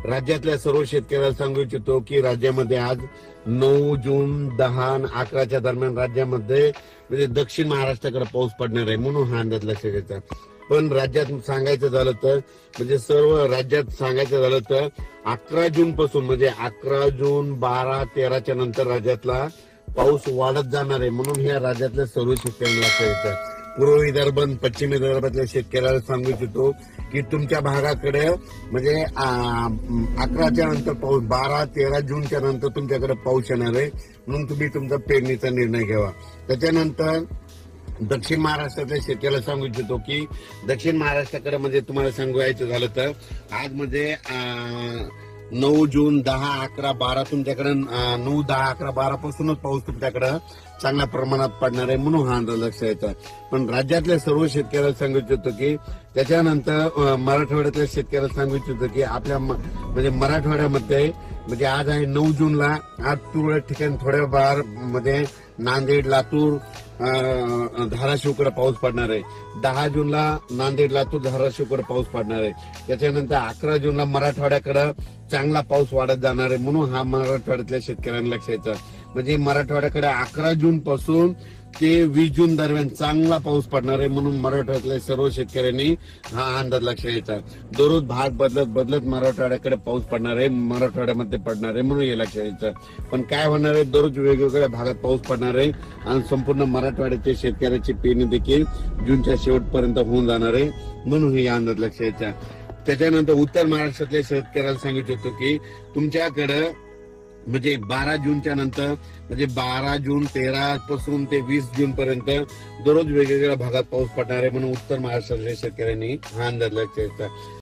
राज्यातल्या सर्व शेतकऱ्याला सांगू इच्छितो की राज्यामध्ये आज 9 जून 10 आणि 11च्या दरम्यान राज्यामध्ये म्हणजे दक्षिण महाराष्ट्राकडे पाऊस पडणार आहे, म्हणून हा अंदाज लक्षात घ्यायचा. पण राज्यात सांगायचं झालं तर म्हणजे सर्व राज्यात सांगायचं झालं तर 11 जून पासून म्हणजे 11 जून 12 13च्या नंतर राज्यातला पाऊस वाढत जाणार आहे, म्हणून ह्या राज्यातल्या सर्व शेतकऱ्यांना लक्षात घ्यायचं. पूर्व विदर्भ आणि पश्चिम विदर्भातल्या शेतकऱ्याला सांगू इच्छितो की तुमच्या भागाकडे म्हणजे 11च्या नंतर पाऊस 12-13 जूनच्या नंतर तुमच्याकडे पाऊस येणार आहे, म्हणून तुम्ही तुमचा पेरणीचा निर्णय घ्यावा. त्याच्यानंतर दक्षिण महाराष्ट्रातल्या शेतकऱ्याला सांगू इच्छितो की दक्षिण महाराष्ट्राकडे म्हणजे तुम्हाला सांगायचं झालं तर आज म्हणजे 9 जून 10 11 12 तुमच्याकडे 9 10 11 12 पासूनच पाऊस तुमच्याकडे चांगल्या प्रमाणात पडणार आहे, म्हणून हा अंदाज लक्षात येतो. पण राज्यातल्या सर्व शेतकऱ्याला सांगू इच्छितो की त्याच्यानंतर मराठवाड्यातल्या शेतकऱ्याला सांगू इच्छितो की आपल्या म्हणजे मराठवाड्यामध्ये म्हणजे आज आहे 9 जूनला आज तुरळक ठिकाणी थोड्या फार म्हणजे नांदेड लातूर धाराशिवकडे पाऊस पडणार आहे. 10 जूनला नांदेड लातूर धाराशिवकडे पाऊस पडणार आहे. त्याच्यानंतर 11 जूनला मराठवाड्याकडे चांगला पाऊस वाढत जाणार आहे, म्हणून हा मराठवाड्यातल्या शेतकऱ्यांना लक्षात यायचा. म्हणजे मराठवाड्याकडे 11 जून पासून ते 20 जून दरम्यान चांगला पाऊस पडणार आहे, म्हणून मराठवाड्यातल्या सर्व शेतकऱ्यांनी हा अंदाज लक्षात घ्यायचा. दररोज भाग बदलत बदलत मराठवाड्याकडे पाऊस पडणार आहे, मराठवाड्यामध्ये पडणार आहे, म्हणून हे लक्षात घ्यायचं. पण काय होणार आहे, दररोज वेगवेगळ्या भागात पाऊस पडणार आहे आणि संपूर्ण मराठवाड्याच्या शेतकऱ्याची पेरणी देखील जूनच्या शेवटपर्यंत होऊन जाणार आहे, म्हणून हे अंदाज लक्षात घ्यायचा. त्याच्यानंतर उत्तर महाराष्ट्रातल्या शेतकऱ्याला सांगितलं होतं की तुमच्याकडं म्हणजे 12 जूनच्या नंतर म्हणजे 12 जून 13 पासून ते 20 जून पर्यंत दररोज वेगवेगळ्या भागात पाऊस पडणार आहे, म्हणून उत्तर महाराष्ट्रातल्या शेतकऱ्यांनी हा अंदाज लक्षात घ्यायचा.